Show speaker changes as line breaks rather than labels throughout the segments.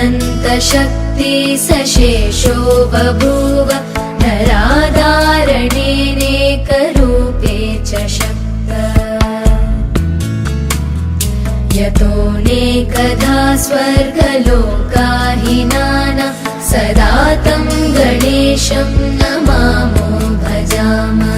अनन्तशक्ति सशेषो बभूव नराधारणेनेकरूपे च शक्त यतोऽनेकधा स्वर्गलोकाहिनानां सदा तं गणेशं नमामो भजामः।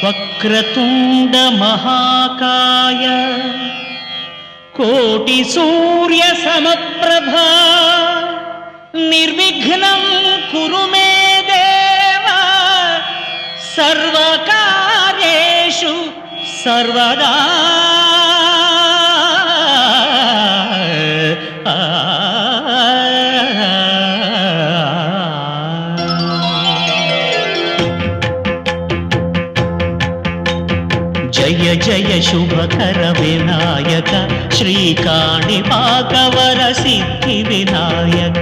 वक्रतुंड महाकाय कोटि सूर्य समप्रभा निर्विघ्नं कुरु मे देव सर्वकार्येषु सर्वदा। जय जय शुभकर विनायक श्रीकाणिपाकवर सिद्धि विनायक।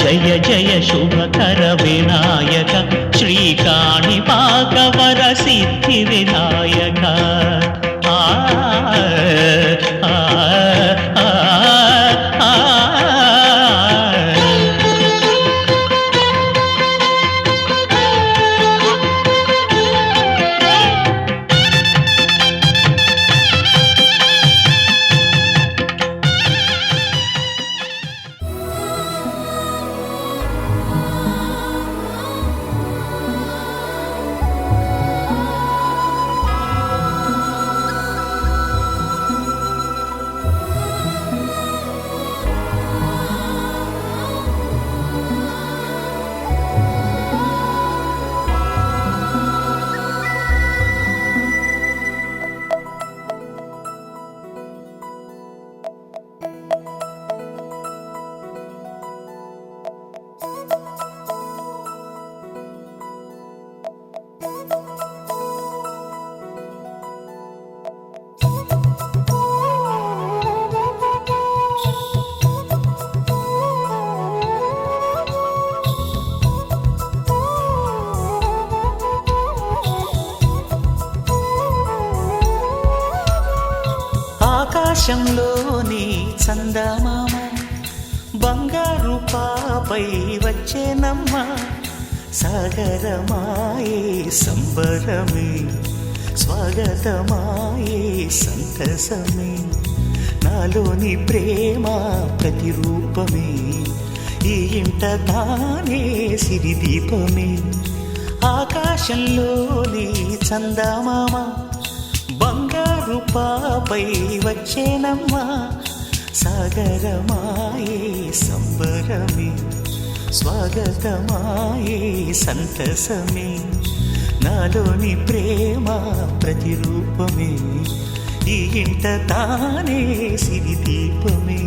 जय जय शुभकर विनायक श्री శ్రీకాణిపాకవర సిద్ధి వినాయక ఆ ఆ, ఆ, ఆ,
ఆకాశంలోని చందమామ బంగారు పాపై వచ్చేనమ్మ సాగరమాయే సంబరమే స్వాగతమాయే సంతసమే నాలోని ప్రేమ ప్రతిరూపమే ఈ ఇంట తానే సిరిదీపమే ఆకాశంలోని చందమామ బంగారు పాపై వచ్చేనమ్మా సాగరమాయే సంబరమే స్వాగతమాయే సంతసమే నాలోని ప్రేమ ప్రతిరూపమే ఈ ఇంట తానే సిరిదీపమే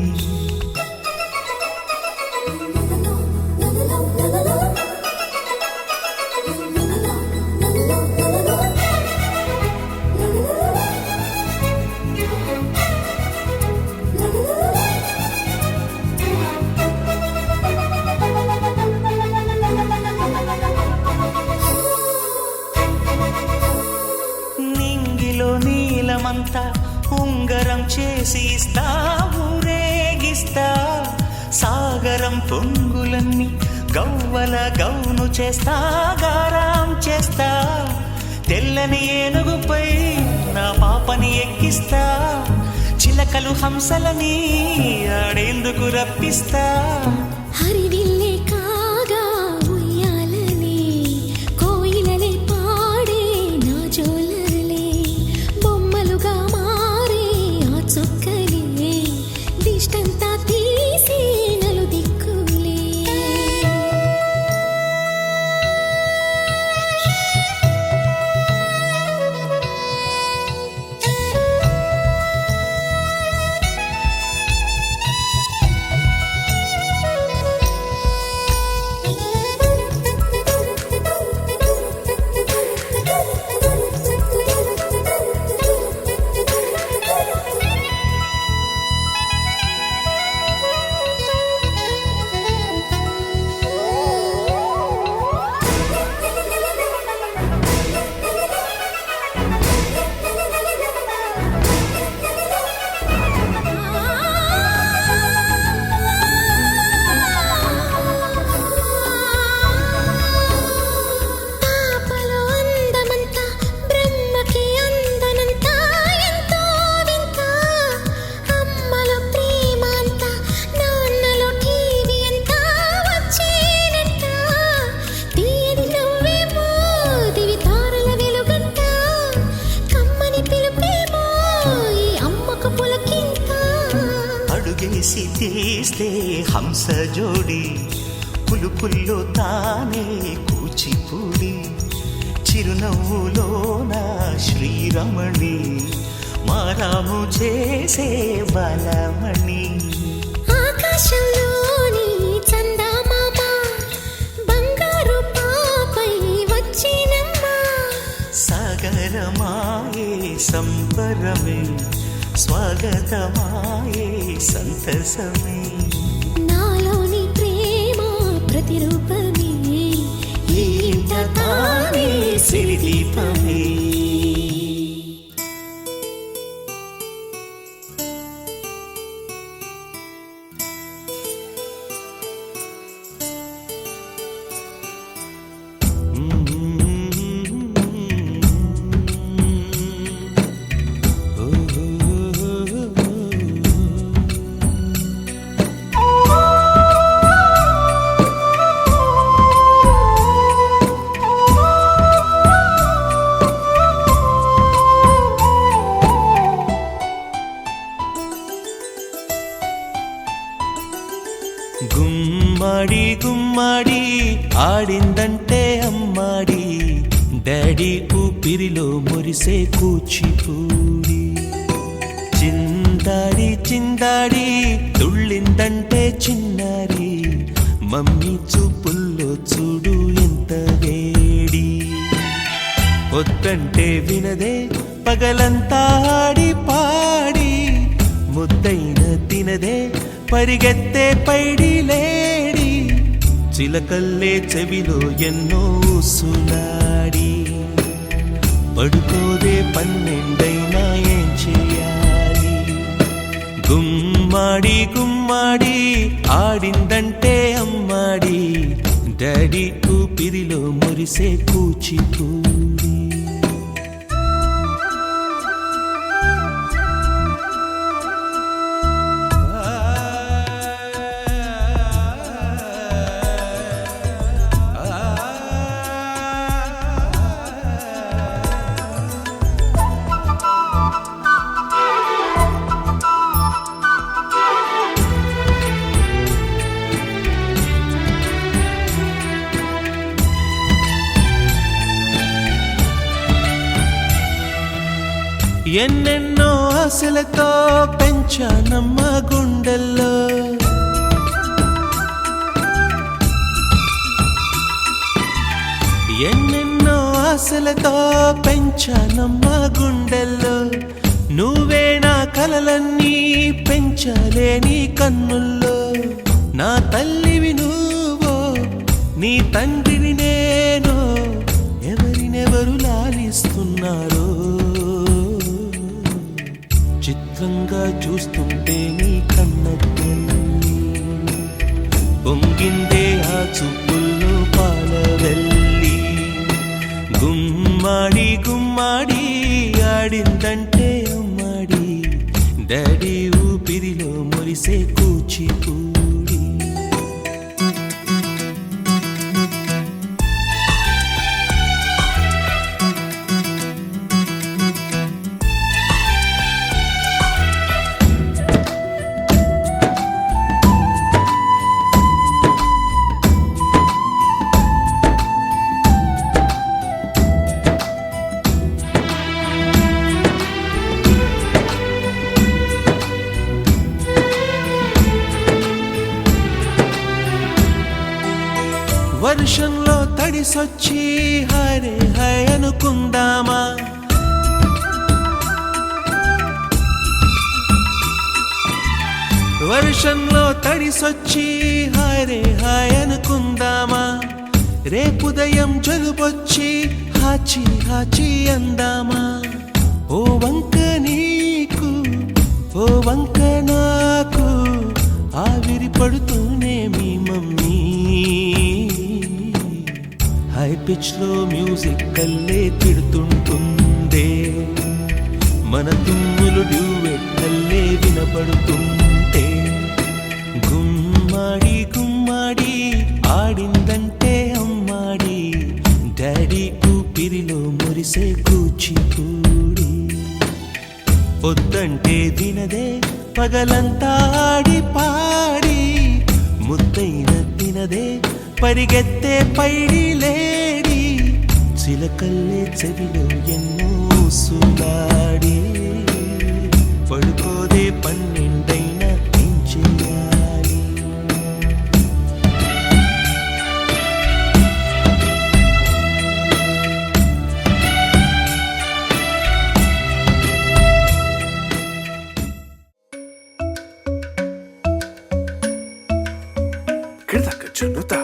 నీలమంతా ఉంగరం చేసి ఇస్తా ఊరేగిస్తా సాగరం పొంగులన్నీ గవ్వల గౌను చేస్తా గారాం చేస్తా తెల్లని ఏనుగుపై నా పాపని ఎక్కిస్తా చిలకలు హంసలని ఆడేందుకు రప్పిస్తా
హరివిల్లే కాగా ఉయ్యాలనే కోయిలలే పాడే నా జోలలే బొమ్మలుగా మారే ఆ చుక్కలే దిష్టంతా తీసి నలు దిక్కులే
అడుగేసి తీస్తే హంస జోడి పులుపుల్లో తానే కూచిపూడి చిరునవ్వులోన శ్రీరమణి మారాము చేసే బలమణి
ఆకాశంలోని చందమామ బంగారు పాపై వచ్చినమ్మా
సాగరమాయే సంబరమే స్వాగతమాయే సంతసమే
నాలోని ప్రేమ ప్రతిరూపమే ఈ ఇంట
గుమ్మాడి ఆడిందంటే అమ్మాడి డాడీ ఊపిరిలో మురిసే కూచిపూడి చిందాడి చిందాడి తుళ్ళిందంటే చిన్నారి మమ్మీ చూపుల్లో చూడు ఎంత వేడి వద్దంటే వినదే పగలంతా ఆడి పాడి ముద్దైన తినదే పరిగెత్తే పైడి లేడి చిలకల్లే చెవిలో ఎన్నో సులాడి పడుకోదే పన్నెండైనా ఏం చేయాలి గుమ్మాడి గుమ్మాడి ఆడిందంటే అమ్మాడి డాడీ ఊపిరిలో మురిసే కూచిపూడి ఎన్నెన్నో ఆశలతో పెంచానమ్మ గుండెల్లో ఎన్నెన్నో ఆశలతో పెంచానమ్మ గుండెల్లో నువ్వే నా కలలన్నీ పెంచాలే నీ కన్నుల్లో నా తల్లివి నువ్వో నీ తండ్రిని నేను ఎవరినెవరు లాలిస్తున్నారో చిత్రంగా చూస్తుంటే నీ కన్న తల్లి పొంగిందే ఆ చూపుల్లో పాలవెల్లి గుమ్మాడి గుమ్మాడి ఆడిందంటే అమ్మాడి డాడీ ఊపిరిలో మురిసే కూచిపూడి వర్షంలో తడిసొచ్చి హరే హై అనుకుందామా వర్షంలో తడిసొచ్చి హరే హై అనుకుందామా రేపుదయం జలుబొచ్చి హాచి హాచి అందామా ఓ వంక నీకు ఓ వంక నాకు ఆవిరి పడుతూనే మీ మమ్మీ హై పిచ్ లో మ్యూజిక్ కల్లే తిడుతుంటుందే మన తుమ్ములు డ్యూయెట్ కల్లే వినపడుతుంటే గుమ్మాడి గుమ్మాడి ఆడిందంటే అమ్మాడి డాడీ ఊపిరిలో మురిసే కూచిపూడి వద్దంటే వినదే పగలంతా ఆడి పాడి ముద్దైన తినదే పరిగెత్తే పైడి లేడి చిలకల్లే చెవిలో ఎన్నో సులాడి పడుకోదే పన్నెండైనా ఏం చేయాలి
Kirdaka junuta,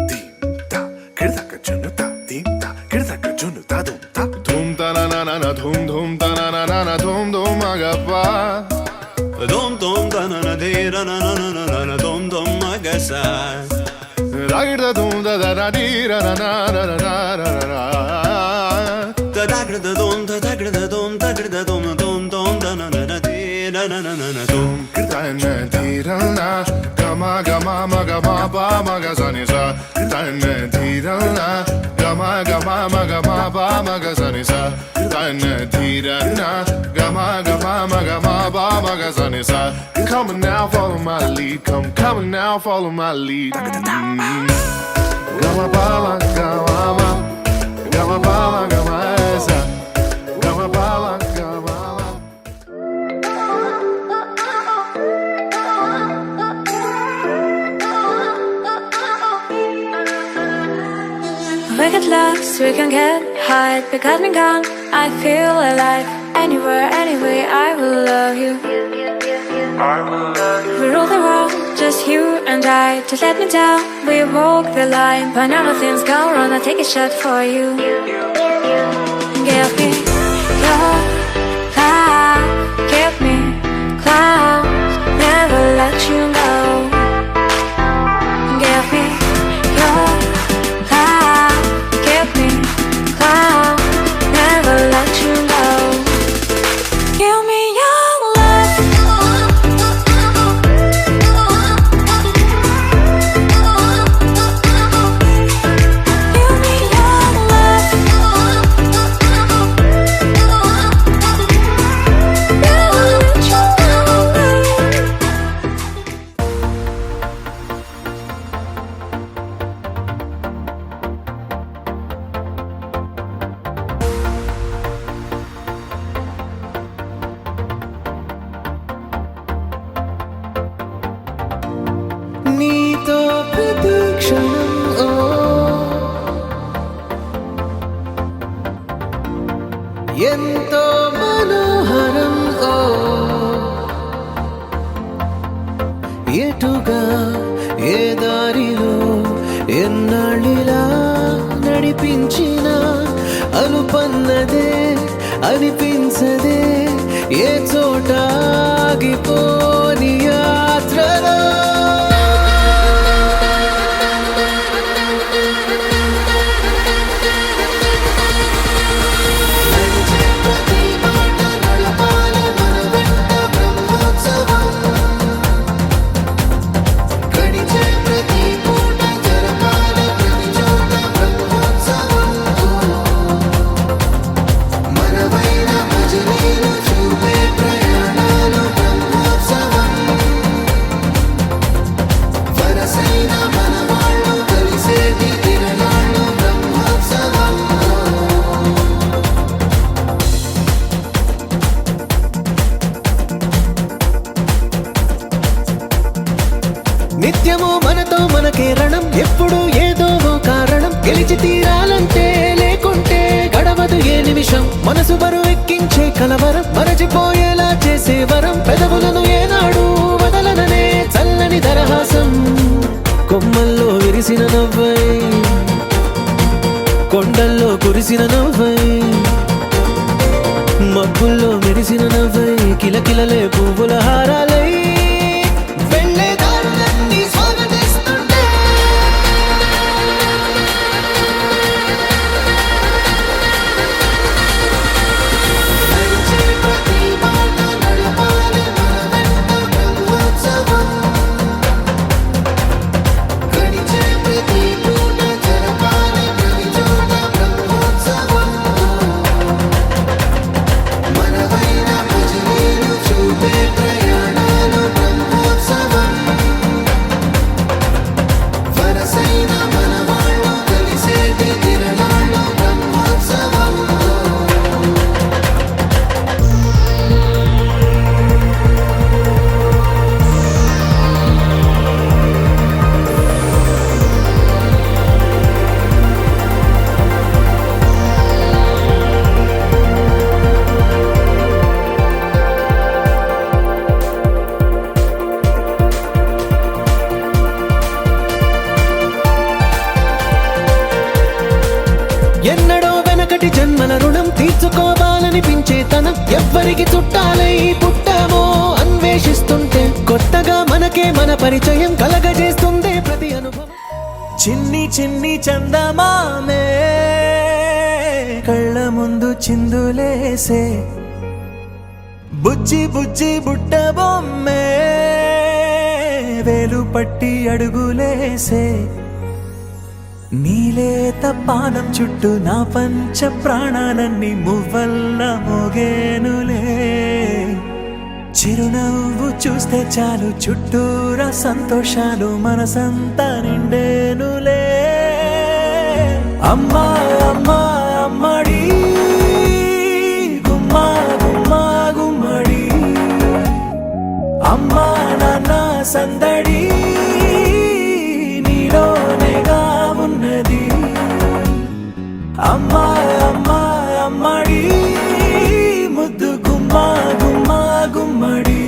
dimta. Kirdaka junuta, dimta. Kirdaka junuta, dumta. Dum ta na na na na dum dum ta na na na na dum dum agapa.
Dum dum da na na de ra na na na na na dum dum agasa.
Ragda dum da da da di ra na na na na na na na.
Da da gra da dum da gra da dum da gra da dum dum dum da na na na de na na na na na dum.
Dana dirana, gama gama maga ma ba maga zani sa. Dana dirana, gama gama maga ma ba maga zani sa. Dana dirana, gama gama maga ma ba maga zani sa. Come on now, follow my lead. Come on now, follow my lead. Gama ba gama ma, gama ba gama sa. Gama ba gama ma.
We get lost, we can get high, because me gone, I feel alive. Anywhere, anyway, I will love you. We rule the world, just you and I. Just let me down, we walk the line. But now nothing's gone wrong, I'll take a shot for you. Give me your love, give me clouds, never let you go. Give me your love, give me clouds, never let you go. Give me your love. Give me your love. Never let you go.
నీతో ప్రతి క్షణం ఓ ఎంతో మనోహరం ఓ ఎటుగా ఏ దారిలో ఎన్నాళ్ళిలా నడిపించిన అనుపన్నదే అనిపించదే ఏ చోట ఆగిపోని యాత్రలో నిత్యము మనతో మనకే రణం ఎప్పుడు ఏదో ఓ కారణం గెలిచి తీరాలంటే లేకుంటే గడవదు ఏ నిమిషం మనసు బరువు ఎక్కించే కలవరం మరచిపోయేలా చేసే వరం పెదవులను ఏనాడు వదలననే చల్లని దరహాసం కొమ్మల్లో విరిసిన నవ్వై కొండల్లో కురిసిన నవ్వై మబ్బుల్లో మెరిసిన నవ్వై కిలకిలలే పువ్వుల హారాలై వెళ్ళే దారులన్నీ స్వాగతిస్తుంటే నడిచే ప్రతి మాట నడపాలి మన వెంట బ్రహ్మోత్సవం గడిచే ప్రతి పూట జరపాలి ప్రతి చోట బ్రహ్మోత్సవం మనవైన భజనీలు చూపే ప్రయాణాలు బ్రహ్మోత్సవం వరసైన మనవాళ్ళు కలిసేటి తిరణాలు బ్రహ్మోత్సవం ఎన్నడో వెనకటి జన్మల రుణం తీర్చుకోవాలనిపించే తనం ఎవ్వరికి చుట్టాలై పుట్టామో అన్వేషిస్తుంటే కొత్తగా మనకే మన పరిచయం కలగజేస్తుంది ప్రతి అనుభవం చిన్ని చిన్ని చందమామే కళ్ళ ముందు చిందులేసే బుజ్జి బుజ్జి బుజ్జి బుట్ట బొమ్మే వేలు పట్టి అడుగులేసే నీలేత పానం చుట్టూ నా పంచ ప్రాణాలన్నీ మువ్వల్ల మోగేనులే చిరునవ్వు చూస్తే చాలు చుట్టూరా సంతోషాలు మనసంతా నిండేనులే అమ్మా అమ్మా అమ్మడి గుమ్మా గుమ్మా గుమ్మడి అమ్మా నాన్న సందడి నీలోనేగా ఉన్నది అమ్మా అమ్మా అమ్మడి ముద్దు గుమ్మా గుమ్మా గుమ్మడి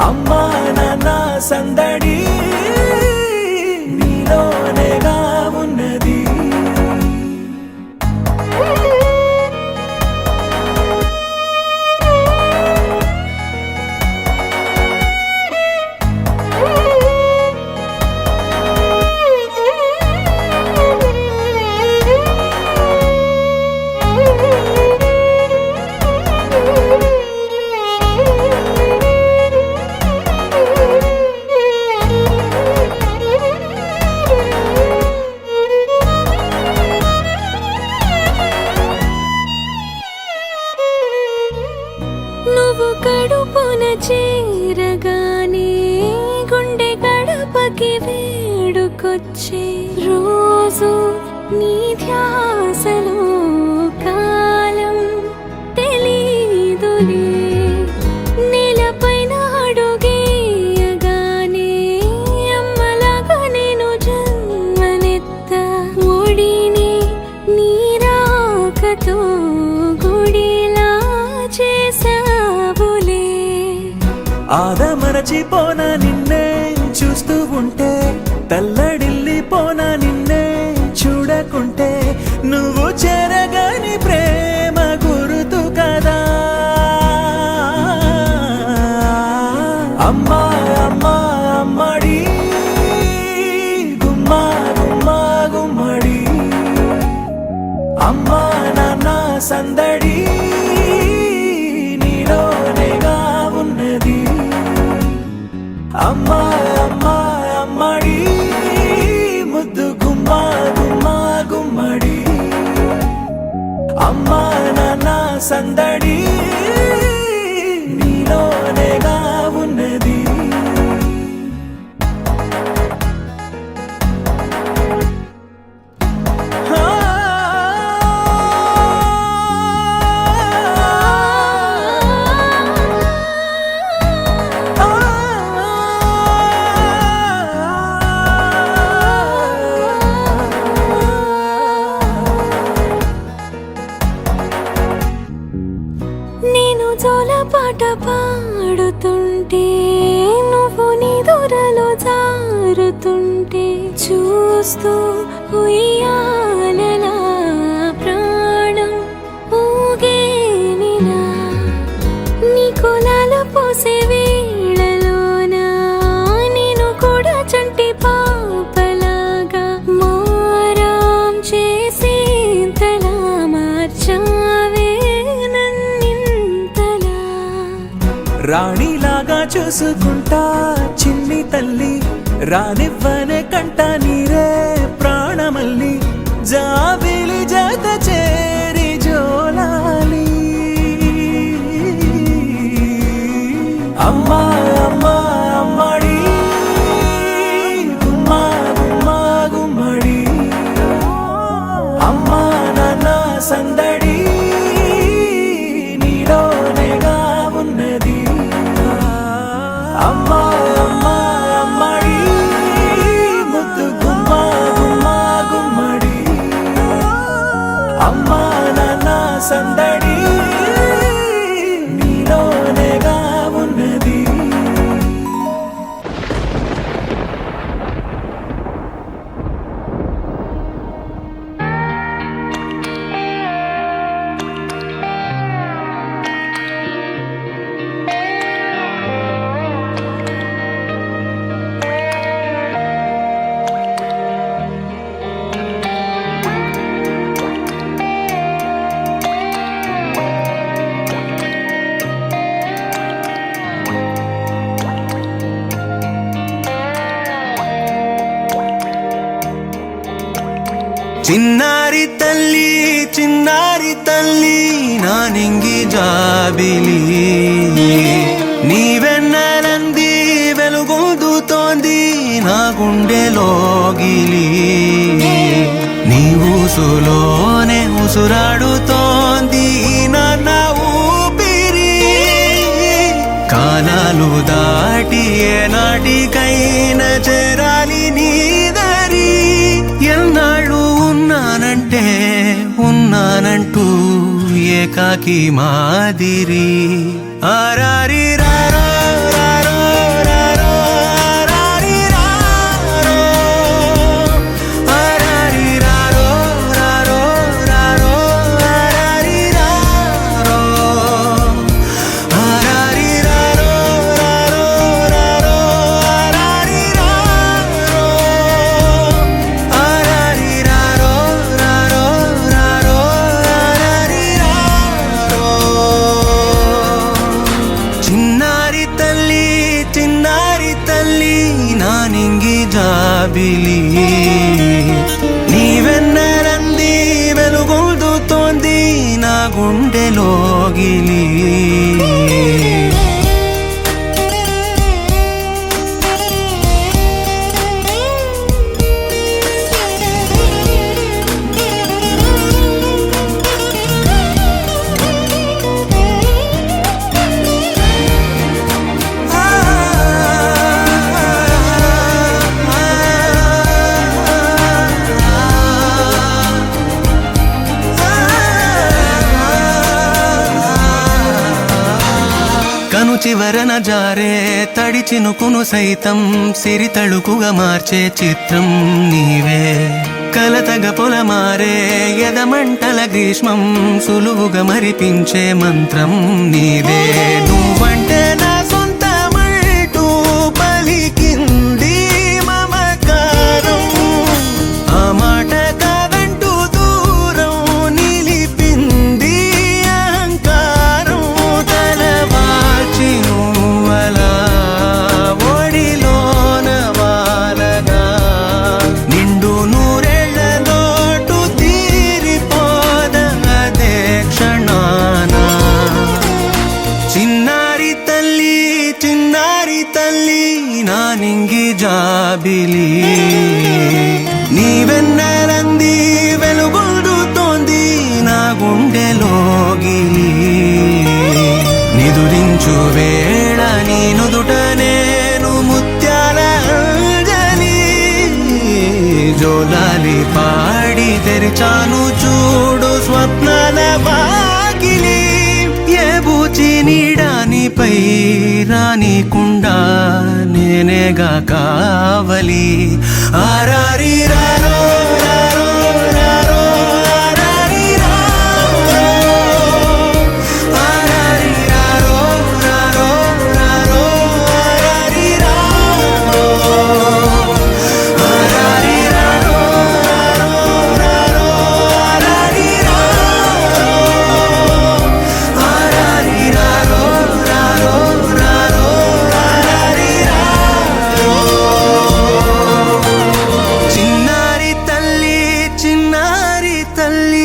అమ్మా నాన్న సందడి నీలోనేగా ఉన్నది
నువ్వు కడుపున చేరగానే గుండె గడపకి వేడుకొచ్చే రోజు నీ ధ్యాసలో కాలం తెలీదులే నేలపైన అడుగేయగానే అమ్మలాగా నేను జన్మనెత్త ఒడిని నీ రాకతో గుడిలా చేసావులే
ఆదమరచిపోన నిన్నే చూస్తూ ఉంటే తల్లడిల్లిపోన నిన్నే చూడకుంటే నువ్వు చెరగని ప్రేమ గురుతు కదా అమ్మా అమ్మా అమ్మడి గుమ్మా గుమ్మా గుమ్మడి అమ్మా నాన్న సందడి నీలోనేగా ఉన్నది అమ్మా అమ్మా అమ్మడి ముద్దు గుమ్మా గుమ్మా గుమ్మడి అమ్మా నాన్న సందడి నీలోనేగా ఉన్నది
నేను జోలపాట పాడుతుంటే నువ్వు నీ దూరలో జారుతుంటే చూస్తూ ఉయ్యాలలా ప్రాణం ఊగేనిలా నీ కులాల పోసే వేళలోనా నేను కూడా చంటి పాపలాగా మారాం చేసేంతలా మార్చావే నన్నింతలా
రాణిలాగా చూసుకుంటా చిన్ని తల్లి రానివ్వనే కంట నీరే ప్రాణమల్లి జాబిలి జత చేరి జోలాలి అమ్మా అమ్మా అమ్మడి గుమ్మా గుమ్మా గుమ్మడి అమ్మా నాన్న సందడి నీలోనేగా ఉన్నది అమ్మా అమ్మా అమ్మడి ముద్దు చిన్నారి తల్లి నా నింగి జాబిలి నీవెన్నెలంది వెలుగొందుతోంది నా గుండెలోగిలి నీ ఊసులోనే ఉసురాడుతోంది నా ఊపిరి కాలాలు దాటి ఏనాటికైనా చేరాలి నీ దరి ఎన్నాళ్ళు ఉన్నానంటూ ఏకాకి మాదిరి ఆరారి రారో రారో రారో ఆరారి రారో ఆరారి రారో రారో రారో ఆరారి రారో ఆరారి రారో రారో రారో ఆరారి రారో ఆరారి రారో రారో రారో ఆరారి రారో చిన్నారి తల్లి నా నింగి జాబిలి నీవెన్నెలంది వెలుగొందుతోంది నా గుండెలోగిలి కను చివరన జారే తడి చినుకును సైతం సిరి తళుకుగా మార్చే చిత్రం నీవే కలతగ పొలమారే ఎదమంటల గ్రీష్మం సులువుగా మరిపించే మంత్రం నీదే నువ్వంటే నా సొంతమంటూ పలికింది మమకారం ఆ మాట కాదంటూ దూరం నిలిపింది అహంకారం తలవాల్చి నువ్వలా ఒడిలోన వాలగా నిండు నూరేళ్ల లోటు తీరిపోదదే క్షణాన చిన్నారి తల్లి నా నింగి జాబిలి నీవెన్నెలంది వెలుగొందుతోంది నా గుండెలోగిలి నిదురించు వేళ నీ నుదుట నేను ముత్యాల అంజలి జోలాలి పాడి తెరిచాను చూడు స్వప్నాల వాకిలి ఏ బూచి నీడానిపై రానికుండా నేనేగా కావలి ఆరారి రారో రారో రారో ఆరారి రారో ఆరారి రారో రారో రారో ఆరారి రారో ఆరారి రారో రారో ఆరారి రారో ఆరారి రారో రారో రారో ఆరారి రారో చిన్నారి తల్లి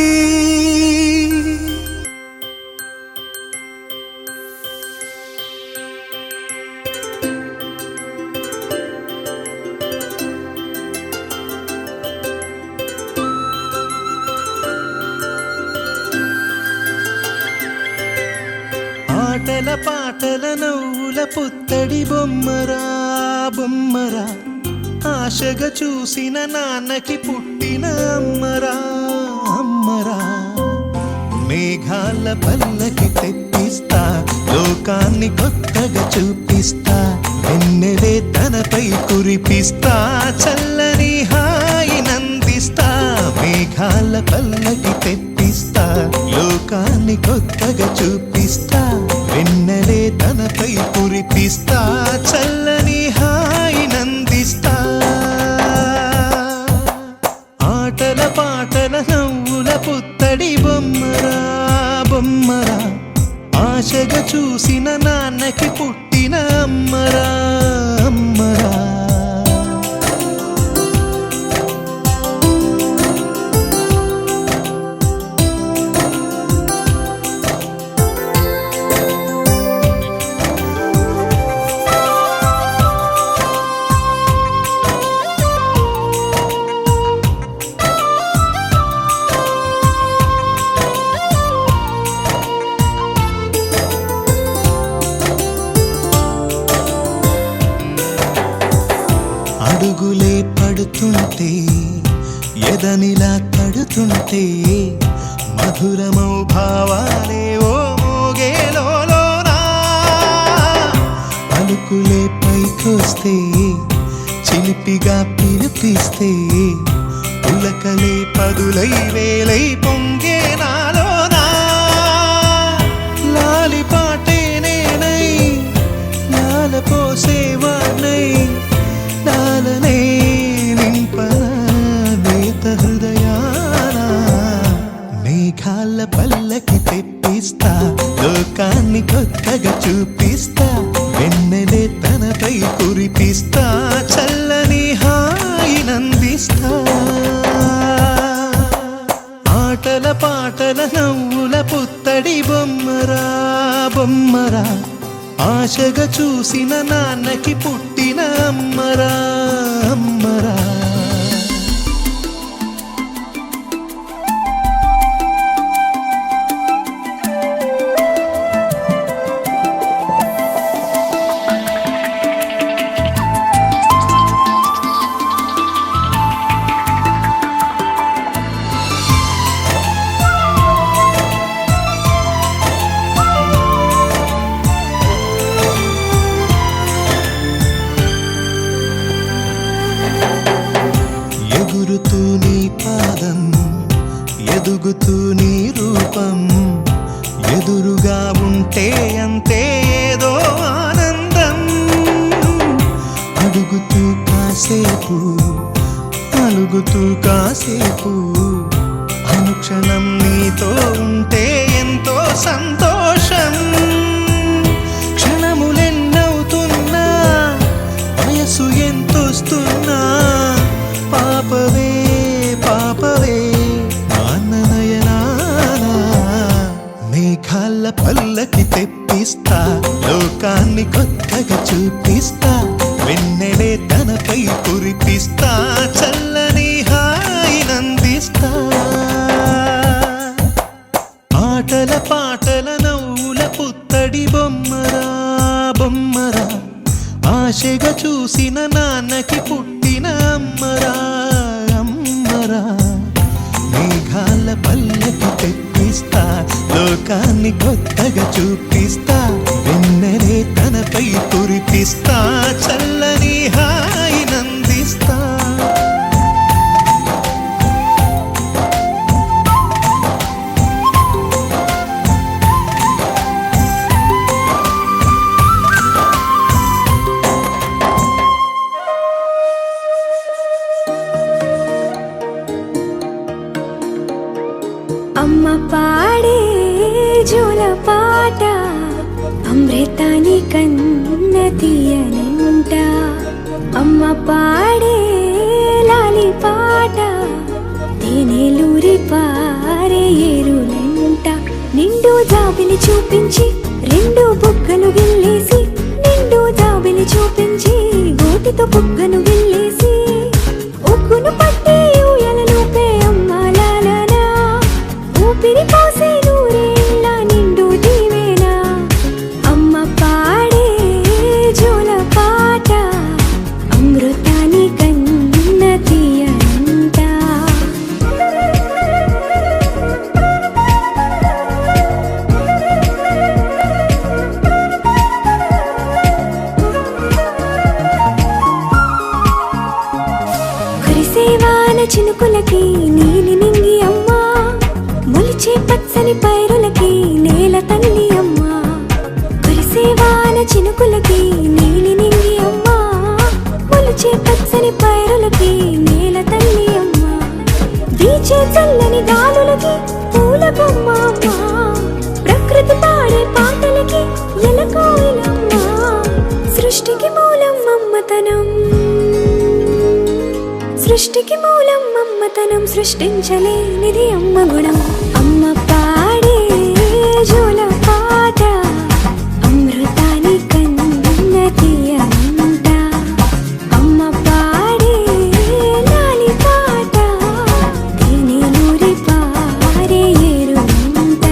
ఆటల పాటల నవ్వుల పుత్తడి బొమ్మరా బొమ్మరా ఆశగా చూసిన నాన్నకి పుట్టిన అమ్మరా అమ్మరా మేఘాల పల్లకి తెప్పిస్తా లోకాన్ని కొత్తగా చూపిస్తా వెన్నెలే తనపై కురిపిస్తా చల్లని హాయినందిస్తా మేఘాల పల్లకి తెప్పిస్తా లోకాన్ని కొత్తగా చూపిస్తా వెన్నెలే తనపై కురిపిస్తా చల్లని హాయినందిస్తా ఆటల పాటల నవ్వుల పుత్తడి బొమ్మరా బొమ్మరా ఆశగా చూసిన నాన్నకి పుట్టిన అమ్మరా అమ్మరా పాటే ఎదనిలా తడుతుంటే మధురమౌ భావాలే ఓ మోగేలోనా పలుకులే పైకొస్తే చిలిపిగా పిలిపిస్తే పులకలే పదులై వేలై పొంగే నాలోనా లాలి పాటే నేనై లాల పోసేవాణ్ణై లాలనే నింపన నేత హృదయాన మేఘాల పల్లకి తెప్పిస్తా లోకాన్ని కొత్తగా చూపిస్తా వెన్నెలే తనపై కురిపిస్తా చల్లని హాయినందిస్తా ఆటల పాటల నవ్వుల పుత్తడి బొమ్మరా బొమ్మరా ఆశగా చూసిన నాన్నకి పుట్టిన అమ్మరా అమ్మరా ఎగురుతూ నీ పాదం ఎదుగుతూ నీ రూపం ఎదురుగా ఉంటే అంతే ఏదో ఆనందం అడుగుతూ కాసేపు అలుగుతూ కాసేపు అనుక్షణం నీతో ఉంటే ఎంతో సంతోషం క్షణములెన్నవుతున్నా వయసు ఎంతొస్తున్నా పాపవే పాపవే నాన్ననయనానా మేఘాల పల్లకి తెప్పిస్తా లోకాన్ని కొత్తగా చూపిస్తా వెన్నెలే తనపై కురిపిస్తా చల్లని హాయినందిస్తా ఆటల పాటల నవ్వుల పుత్తడి బొమ్మరా బొమ్మరా ఆశగా చూసిన నాన్నకి పుట్టిన అమ్మరా అమ్మరా మేఘాల పల్లకి తెప్పిస్తా లోకాన్ని కొత్తగా చూపిస్తా వెన్నెలే తనపై కురిపిస్తా చల్లని హాయినందిస్తా
అమ్మ పాడే జోల పాట అమృతాని కన్న తీయనంట అమ్మ పాడే లాలి పాట తేనెలూరి పారే ఏరులంట నిండు జాబిలి చూపించి రెండు బుగ్గలు గిల్లేసి నిండు జాబిలి చూపించి గోటితో బుగ్గను గిల్లేసి ఉగ్గును పట్టి ఊయలలోపే అమ్మ లాలనా ఊపిరి పోసే నూరేళ్ళ నిండు దీవేనా అమ్మ పాడే జోల పాట అమృతాని కన్న తీయనంట కురిసేవాన చినుకులకి నీలి నింగి అమ్మా మొలిచే పచ్చని పైరులకి నేల తల్లి అమ్మా కురిసేవాన చినుకులకి నీలి నింగి అమ్మా మొలిచే పచ్చని పైరులకి నేల తల్లి అమ్మా వీచే చల్లని గాలులకి పూల బొమ్మ అమ్మా ప్రకృతి పాడే పాటలకి ఎలకోయిలమ్మా సృష్టికి మూలం మమ్మతనం సృష్టికి మూలం మమ్మతనం సృష్టించలేనిది అమ్మ గుణం అమ్మ పాడే జోల పాట అమృతాని కన్న తీయనంట అమ్మ పాడే లాలి పాట తేనెలూరి పారే ఏరులంట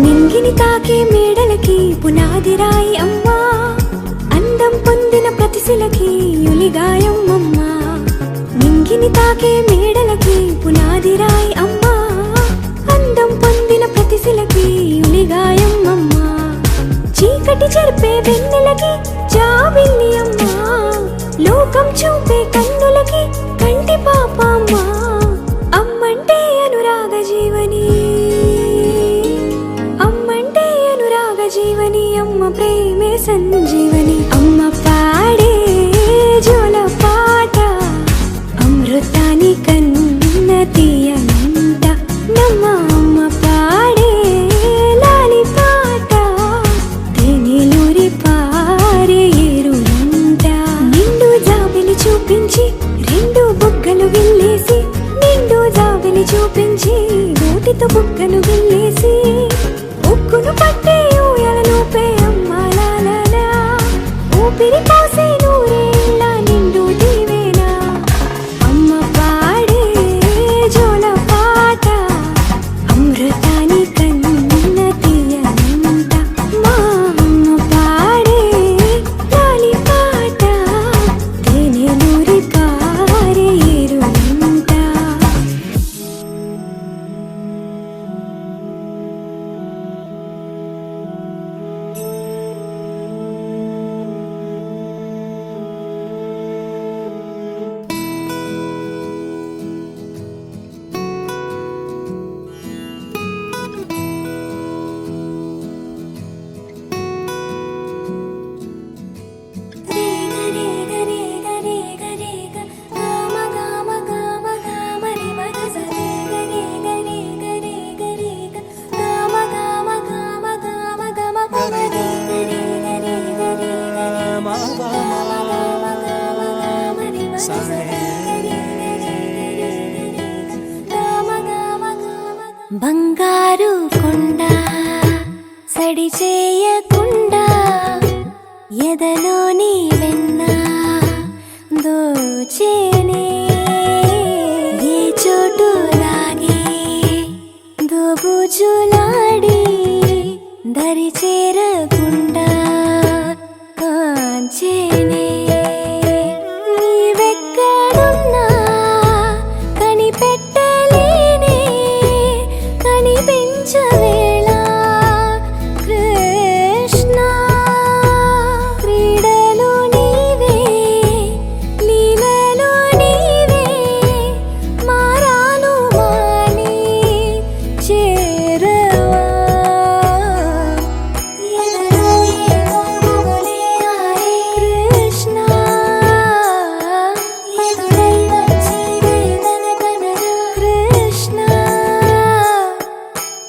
నింగిని నింగిని తాకే మేడలకి పునాది రాయి అమ్మా, అందం పొందిన ప్రతిశిలకి యులిగాయం అమ్మా. నింగిని తాకే మేడలకి పునాది రాయి అమ్మా, అందం పొందిన ప్రతిశిలకి యులిగాయం అమ్మా. చీకటి చెరిపే వెన్నెలకి జాబిల్లి అమ్మా, లోకం చూపే కన్నులకి కంటి పాప అమ్మా. అమ్మంటే అనురాగ జీవని, అమ్మంటే అనురాగ జీవని, అమ్మ ప్రేమే సంజీవని. అమ్మ పాడే జోల పాట అమృతాని కన్న తీయనంట, నమ్మ అమ్మ పాడే లాలి పాట తేనెలూరి పారే ఏరులంట. నిండు జాబిలి చూపించి రెండు బుగ్గలు గిల్లేసి, నిండు జాబిలి చూపించి నోటితో బుగ్గను గిల్లేసి, ఉక్కును పట్టే ఊయలలోపే అమ్మ లాలా, ఊపిరి పోసే నూరేళ్ళ నిండు దీవేనా. అమ్మ పాడే జోల పాట అమృతాని కన్న తీయనంట, మా అమ్మ పాడే లాలి పాట తేనెలూరి పారే ఏరులంట. బంగారు కొండ సడి చేయకుండా ఎదలోని వెన్న దోచేనే, ఏ చోటు లాగే దోబుజులాడి దరి చేరకుండా కాంచేనే. నీవెక్కడున్నా కనిపెట్టలేనే, కనిపించవేళ కృష్ణ. క్రీడలు నీవే, లీలలు నీవే, మారాను మాని చేరవా. ఎదలో ఏవో గుబులే ఆడే కృష్ణ, ఎదురై వచ్చి వేదన కనరా కృష్ణ.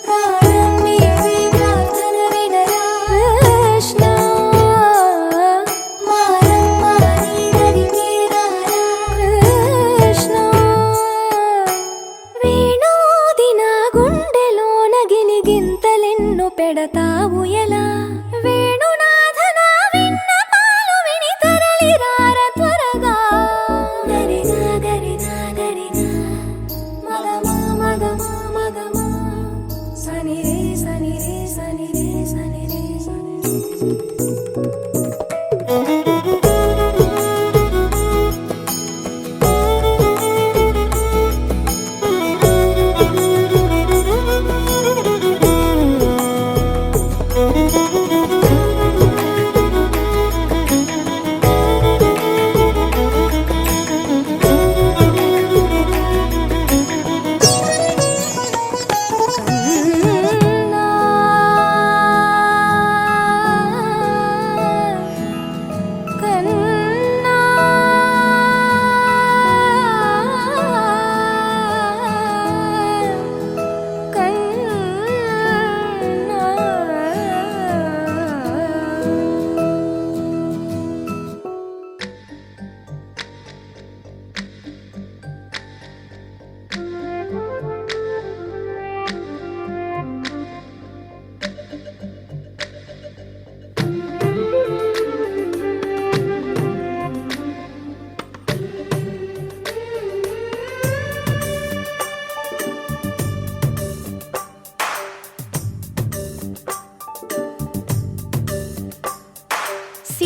ప్రాణం నీవే ప్రార్థన వినరా కృష్ణ, మారమ్మా నీ దరికి రారా కృష్ణ. వేణోది నా గుండెలోన గిలిగింతలెన్ను పెడతావు ఎలా, వేణునాథ నా విన్నపాలు విని తరలి రార త్వరగా. గరిగా గరిగా గరిగా మగమా మగమా మగమా, సని రే సని రే సని రే సని రే సని రే.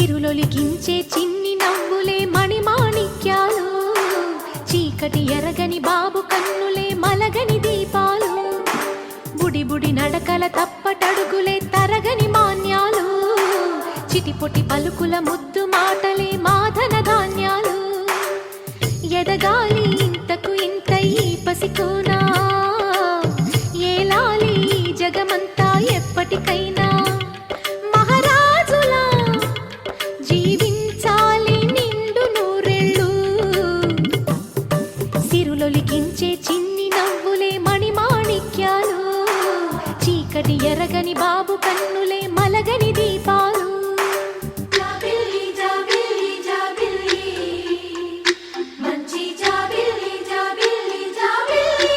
సిరులొలికించే చిన్ని నవ్వులే మణిమాణిక్యాలు, చీకటి ఎరగని బాబు కన్నులే మలగని దీపాలు, బుడి బుడి నడకల తప్పటడుగులే తరగని మాన్యాలు, చిటిపొటి పలుకుల ముద్దు మాటలే మాధన ధాన్యాలు, ఎదగాలి ఇంతకు ఇంత ఈ పసికోనా, ఏలాలి జగమంతా ఎప్పటికైనా, మహారాజులా జీవించాలి నిండు నూరెళ్ళు. సిరులొలికించే చిన్ని నవ్వులే మణిమాణిక్యాలు, చీకటి ఎరగని బాబు కన్నులే మలగని దీపాలు. జాబిల్లి జాబిల్లి జాబిల్లి మంచి జాబిల్లి జాబిల్లి జాబిల్లి.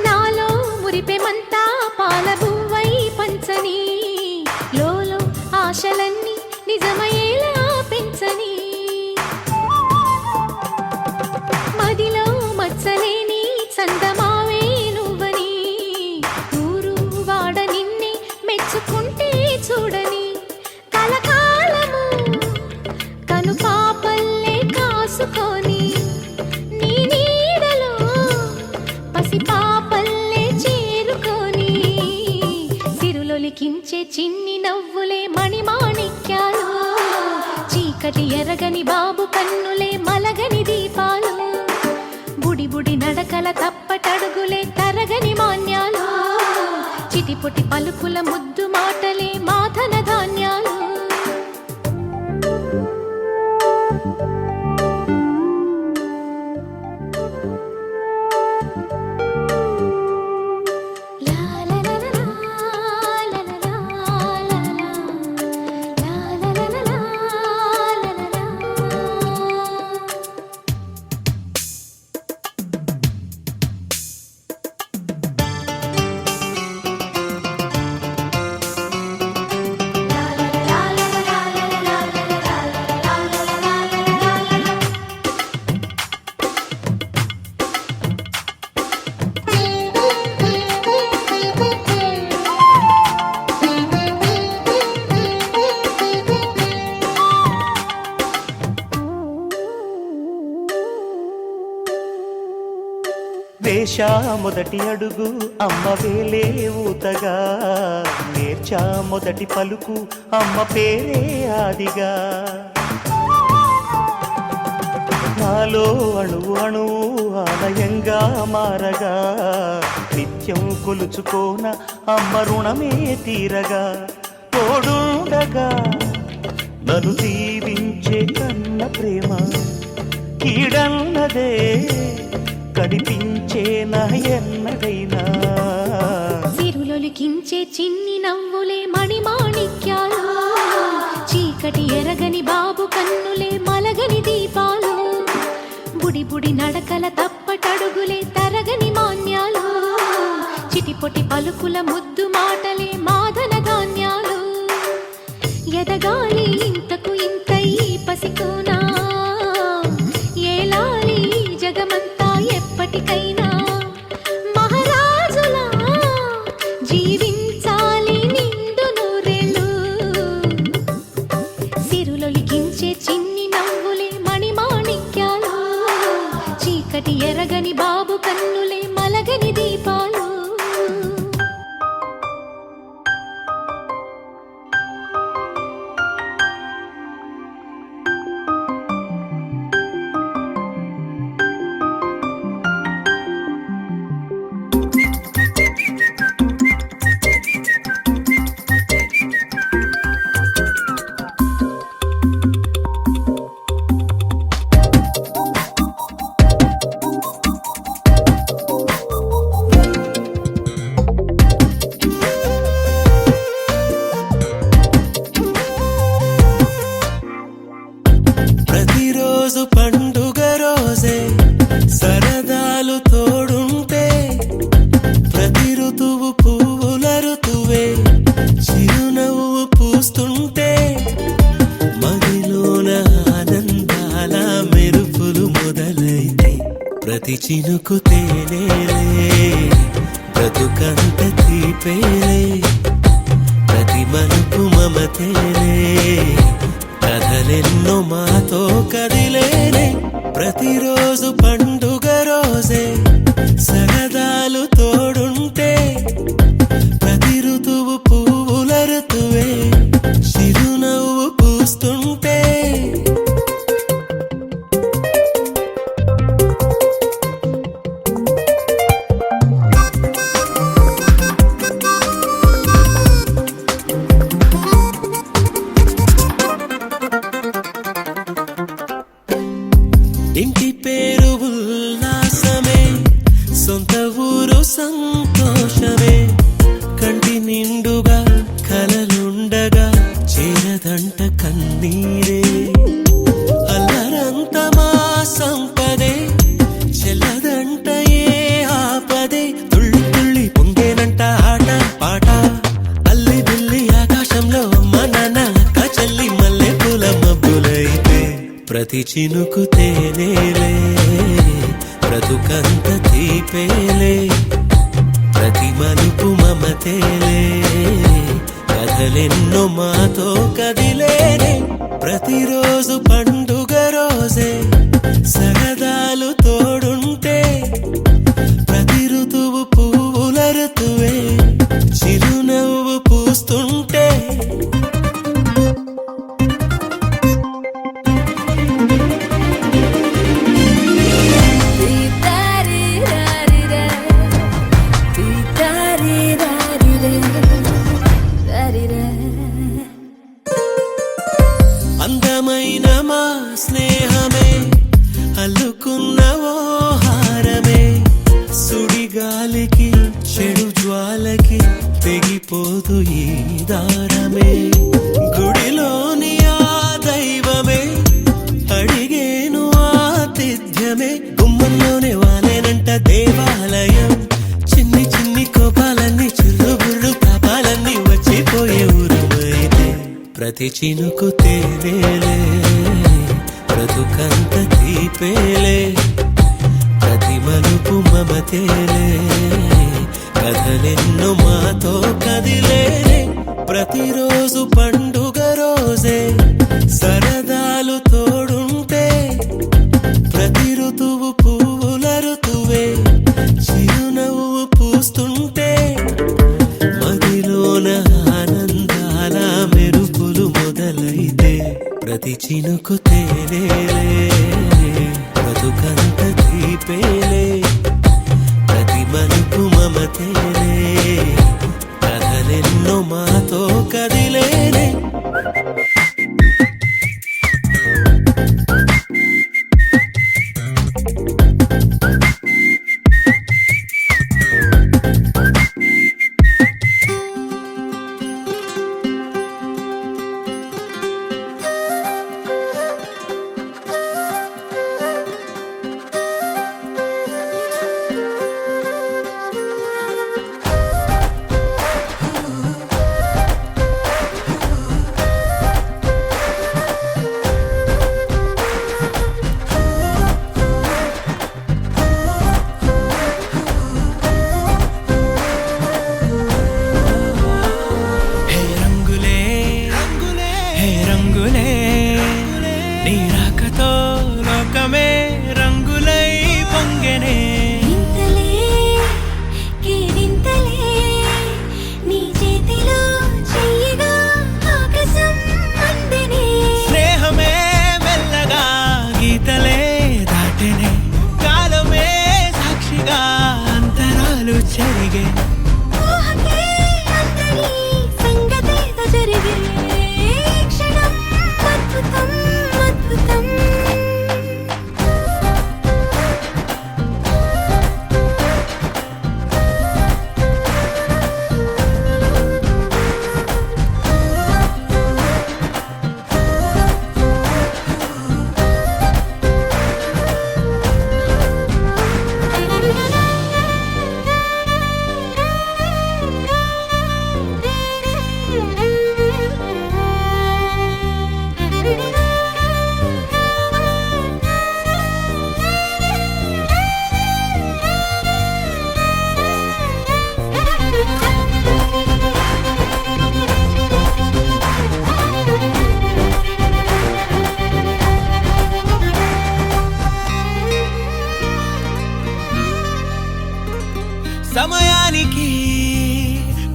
నాలో మురిపెమంతా పాలబువ్వై పంచని, లోలో ఆశలన్నీ నిజమయ్యేలా పెంచని, మదిలో మచ్చలేని చందమావే నువ్వని, ఊరు వాడ నిన్నే మెచ్చుకుంటే చూడని, కలకాలము కను పాపల్లే కాసుకొని, నీ నీడలో పసిపాపల్లే చేరుకొని, సిరులొలికించే చిన్ని నవ్వులే మణిమాణిక్యాలు, చీకటి ఎరగని బాబు కన్నులే మలగని దీపాలు, బుడి బుడి నడకల తప్పటడుగులే తరగని మాన్యాలు, చిటిపొటి పలుకుల ముద్దు మాటలే మాధన ధాన్యాలు. లా లా లా లా లా లా లా లా లా లా లా లా.
వేశా మొదటి అడుగు అమ్మ వేలే ఊతగా, నేర్చా మొదటి పలుకు అమ్మ పేరే ఆదిగా, నాలో అణువు అణువు ఆలయంగా మారగా, నిత్యం కొలుచుకోన అమ్మ రుణమే తీరగా, తోడుండగా నన్ను దీవించే కన్న ప్రేమ కీడన్నదే కనిపించే నా ఎన్నడైనా.
సిరులొలికించే చిన్ని నవ్వులే మణిమాణిక్యాలు, చీకటి ఎరగని బాబు కన్నులే మలగని దీపాలు, బుడి బుడి నడకల తప్పటడుగులే తరగని మాన్యాలు, చిటిపొటి పలుకుల ముద్దు మాటలే మాధన ధాన్యాలు, ఎదగాలి ఇంతకు ఇంత ఈ పసికోనా, ఏలాలి జగమంతా ఎప్పటికైనా, మహారాజులా జీవించాలి నిండు నూరెళ్ళు. సిరులొలికించే చిన్ని నవ్వులే మణిమాణిక్యాలు, చీకటి ఎరగని బాబు కన్నులే మలగని దీపాలు.
చినుకు తేనేలే బ్రతుకంత తీపేలే ప్రతి మలుపు మమతేలే కథలెన్నో మాతో కదిలేనే ప్రతిరోజు పండుగ రోజే సరదాలు తోడుంటే ప్రతి ఋతువు పువ్వుల ఋతువే చిరునవ్వు పూస్తుంటే ఇంటి పేరు ఉల్లాసమే సొంత ఊరు సంతోషమే కంటి నిండుగా కలలుండగా చేరదంట కన్నీరే అల్లరంత మా సంపదే చెల్లదంట ఏ ఆపదే తుళ్ళి తుళ్ళి పొంగేనంట ఆట పాట అల్లి బిల్లి ఆకాశంలో అమ్మ నాన్న అక్క చెల్లి మల్లె పూల మబ్బులైతే ప్రతి చినుకు తేనేలే బ్రతుకంత తీపేలే ప్రతి మలుపు మమతేలే కథలెన్నో మాతో కదిలేనే ప్రతిరోజు పండుగ రోజే సరదాలు తోడుంటే ప్రతి ఋతువు పువ్వుల ఋతువే చిరునవ్వు పూస్తుంటే అందమైన మా స్నేహమే అల్లుకున్న ఓ హారమే సుడిగాలికి చెడు జ్వాలకి తెగిపోదు ఈ దారమే గుడిలోని ఆ దైవమే అడిగేను ఆతిథ్యమే గుమ్మంలోనే వాలేనంట దేవాలయం చిన్ని చిన్ని కోపాలన్నీ చిల్లుబుర్రు పాపాలన్నీ వచ్చిపోయే ఊరుమైతే ప్రతి చినుకు తేనేలే బ్రతుకంత తీపేలే ప్రతి మలుపు మమతేలే కథలెన్నో మాతో కదిలేనే ప్రతిరోజు పండుగ రోజే సరదాలు తోడుంటే ప్రతి ఋతువు పువ్వుల ఋతువే చిరునవ్వు పూస్తుంటే మదిలోన ఆనందాల మెరుపులు మొదలైతే ప్రతి చినుకు తేనేలే బ్రతుకంత తీపేలే ప్రతి మలుపు మమతేలే కథలెన్నో మాతో కదిలేనే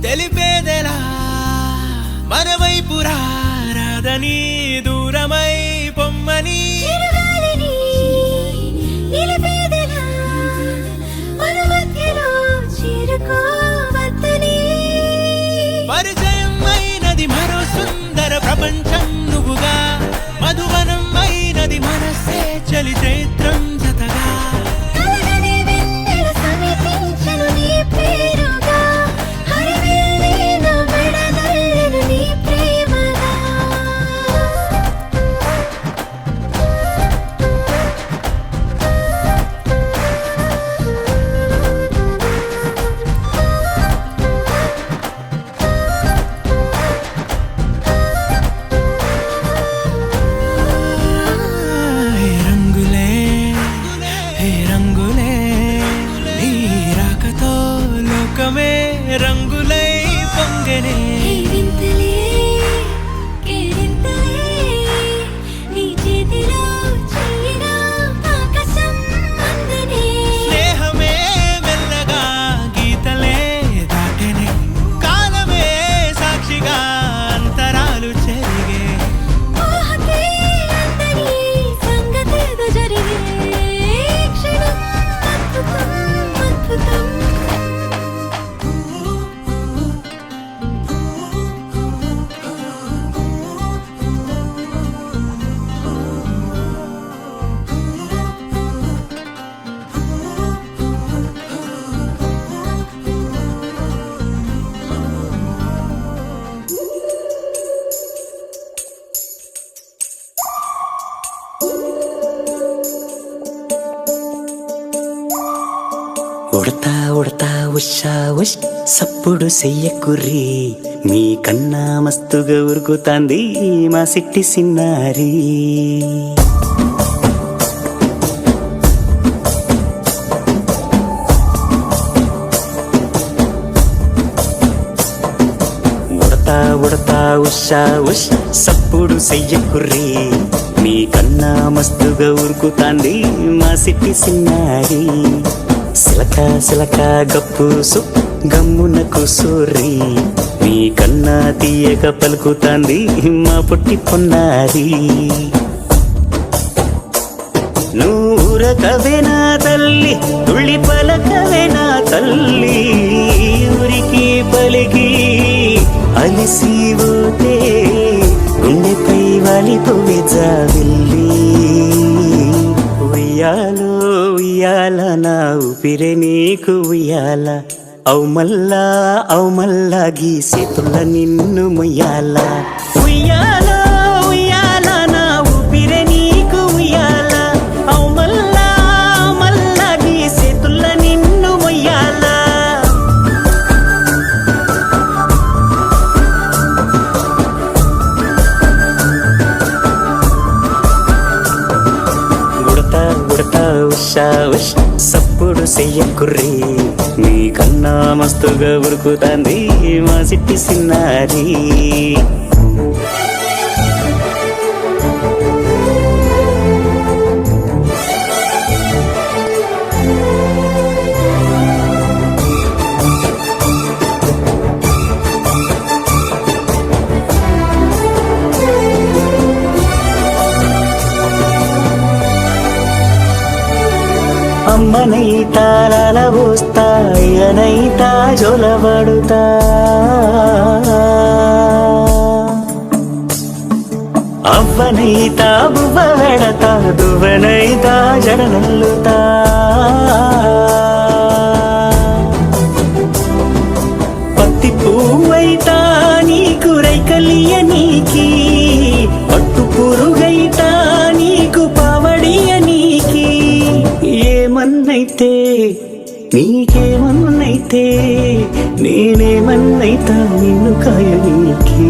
తెలిపేదెలా మన వైపు రాదని దూరమై పొమ్మని
చిరుగాలిని నిలిపేదెలా మన మధ్యలో చేరుకోవద్దని
పరిచయం అయినది మరో సుందర ప్రపంచం నువ్వుగా మధువనం అయినది మనసే చలి చైత్రం జతగా
కలగని వెన్నెల సమీపించను నీ పేరుగా హరివెల్లి నా మెడదల్లెను నీ ప్రేమగా
హే రంగులే హే రంగులే నీ రాకతో లోకమే రంగులై పొంగనే
వింతలే కేరింతలే నీ చేతిలో చెయ్యినా ఆకాశం అందనే
స్నేహమే మెల్లగా గీతలే దాటెనే కాలమే సాక్షిగా అంతరాలు చెరిగే
ఊహకే అందని సంగతేదో జరిగే క్షణం అద్భుతం అద్భుతం
ఉడతా ఉడతా ఉషా ఉష్ సప్పుడు చెయ్యకుర్రి మీ కన్నా మస్తుగా ఉరుకుతాంది మా సిట్టి సిన్నారి ఉడతా ఉడతా ఉషా ఉష్ సప్పుడు చెయ్యకుర్రి మీ కన్నా మస్తుగా ఉరుకుతాంది మా సిట్టి సిన్నారి సిలక సిలక గప్పుసు గమ్మున కూసూరి మీ కన్నా తీయక పలుకుతాంది మా పుట్టి పొన్నారి నూరకవే నా తల్లి తుళ్ళి పలకవే నా తల్లి ఊరికి పలికి అలిసిపోతే గుండెపై వాలిపోవే జావిల్లి ఉయ్యాలో ఉయ్యాల నా ఊపిరే నీకు ఉయ్యాల అవు మల్లా గీసేతుల్ల నిన్ను ముయ్యాల ఉయ్యాలో ఉయ్యాల నా ఊపిరే నీకు ఉయ్యాల అవు మల్లా గీసేతుల్ల నిన్ను ముయ్యాల ఉడతా ఉషా ఉష్ సప్పుడు చెయ్యకుర్రి మీ కన్నా మస్తుగా ఉరుకుతాంది మా సిట్టి సిన్నారి అమ్మనైతా లలబోస్తా అయ్యనైతా జొలబడుతా అవ్వనైతా బువ్వ వెడతా దువ్వనైతా జడనల్లుతా పత్తి పువ్వైతా నీకు రైకలియ నీకి పట్టు పురుగైతా నీకు పావడియ నీకి ఏమన్నైతే నీకేమన్నైతే నేనేమన్నైతా నిన్ను కాయనీకి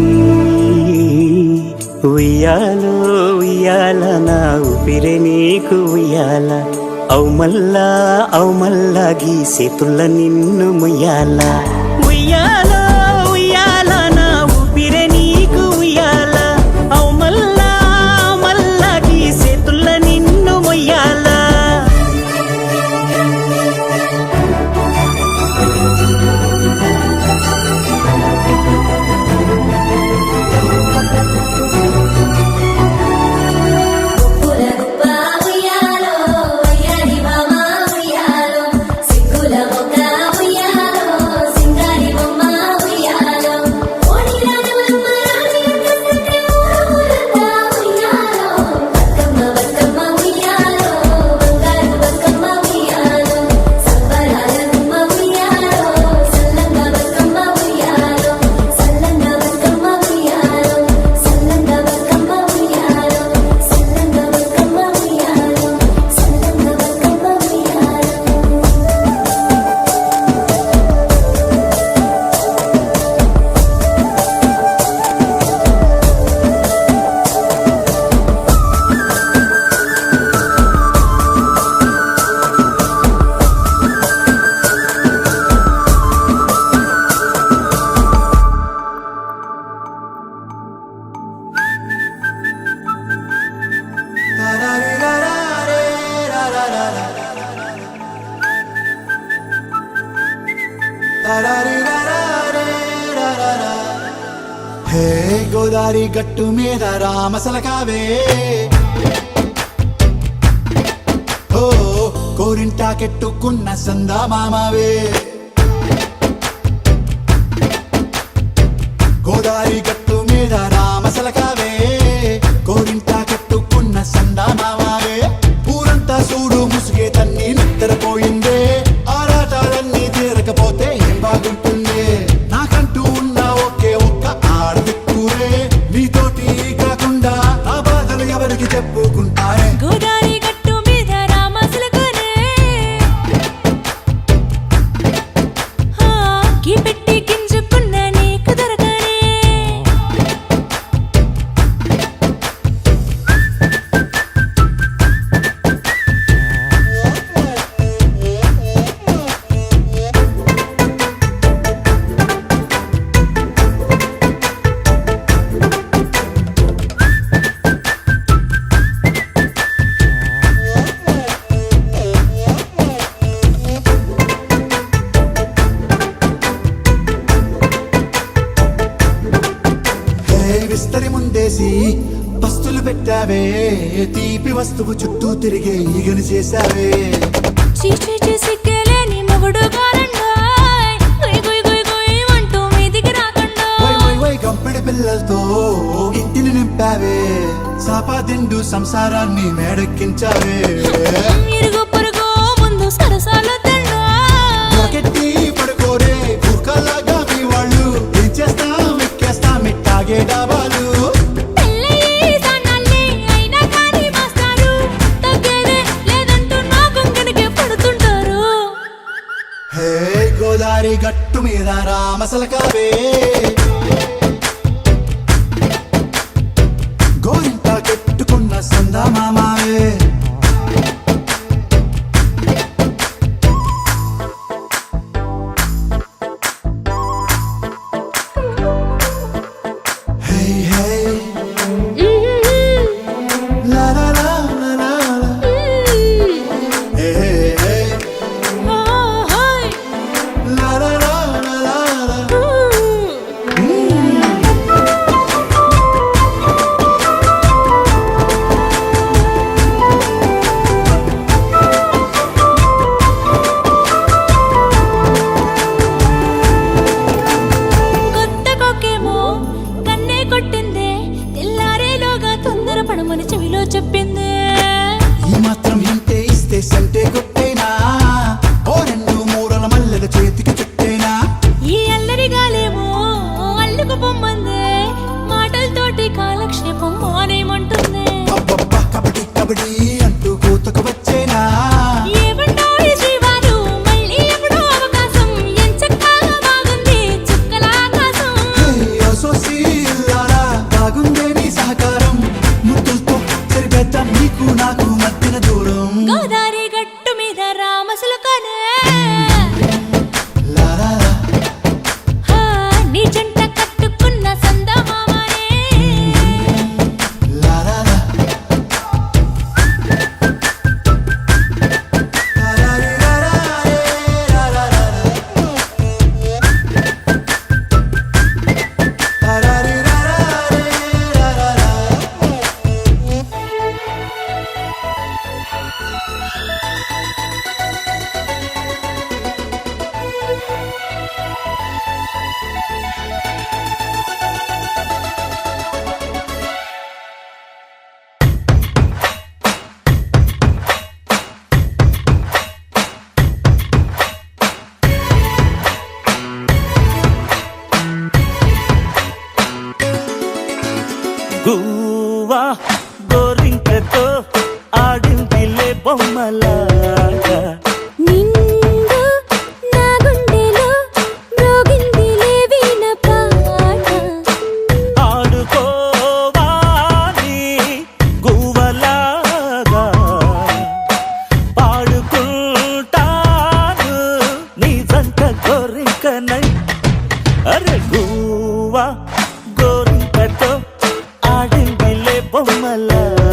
ఉయ్యాలో ఉయ్యాల నా ఊపిరే నీకు ఉయ్యాల అవు మల్లా గీసేతుల్ల నిన్ను ముయ్యాల ఉయ్యాలో ఉయ్యాల నా ఊపిరే నీకు ఉయ్యాల అవు మల్లా గీసేతుల్ల నిన్ను ముయ్యాల
హే గోదారి గట్టు మీద రామసలకావే ఓ కోరింటాకెట్టుకున్న సందా మామావే గోదారి గట్టు మీద రామసలకావే కోరింటాకెట్టుకున్న సందా మామావే ఊరంతా చూడు ముసుగే తన్ని నిద్రపోయిందే ఆరాటాలన్నీ తీరకపోతే ఏం బాగుంటుందే నాకంటూ ఉన్న ఒకే ఒక్క ఆడదిక్కురే నీతోటి కాకుండా ఆ బాధలు ఎవరికి చెప్పుకుంటారే
గోదారి గట్టు మీద రామసలకనే కీ పెట్టి గింజుకున్న నీకు దొరకనే
విస్తరి ముందేసి పస్తులు పెట్టావే తీపి వస్తువు చుట్టూ తిరిగే ఈగను చేశావే
చీచీ సిగ్గలేని మొగుడు గారండాయ్ గుయ్ గుయ్ గుయ్ గుయ్ అంటూ మీదికి రాకుండా
వై వై వై గంపెడి పిల్లలతో ఇంటిని నింపావే సాపాదిండు సంసారాన్ని మేడెక్కించావే
ఇరుగు పొరుగు ముందు సరసాలు తండా
రాకెట్టి పడుకోరే కుక్కలాగా మీ వాళ్ళు ఏం చేస్తాం ఎక్కేస్తాం ఎట్టాగే డాబాలు
పెళ్ళయి సన్నాల్ని అయినా కానీ మాస్తారు తగ్గేదే లేదంటూ నా కొంగనికి పడుతుంటారు
హే గోదారి గట్టు మీద రామసలకావే గోరింట కెట్టుకున్న సందా మామావే హే హే లా లా లా లా లా లా. హే హే హే
ఓహోయ్
లా లా లా లా లా లా.
కొత్త కొక్కేమో కన్నే కొట్టిందే తెల్లారేలోగా తొందర పడమని చెవిలో చెప్పిందే
ఈ మాత్రం ఇంటే ఇస్తే సంటే కొట్టేనా ఓ రెండు మూరల మల్లెల చేతికి చుట్టేనా
ఈ అల్లరి గాలేమో అల్లుకు పొమ్మందే మాటలతోటి కాలక్షేపం మానేమంటుంది
అబ్బబ్బా కబడ్డీ కబడ్డీ అంటూ కూతకు వచ్చేనా
ఏమంటారు శ్రీవారు మళ్ళీ ఎప్పుడో అవకాశం ఎంచక్కా బాగుంది చుక్కల ఆకాశం
హే అసోసి ఇల్లారా బాగుందే నీ సహకారం ముద్దులతో సరిపెద్దాం నీకు నాకు మధ్యన దూరం
గోదారి గట్టు మీద రామసులకనే
లా లా లా.
నీ జంట కట్టుకున్న సందమామనే
లా లా లా. లా లా లా లా లా లా లా. లా లా లా లా లా లా.
గువ్వా గోరింకతో ఆడిందిలే బొమ్మలాగా
నిండు నా గుండెలో మ్రోగిందిలే వీణ పాట
ఆడుకోవాలి గువ్వలాగా పాడుకుంటాను నీ జంట గోరింకనై అరే గువ్వా గోరింకతో ఆడిందిలే బొమ్మలాగా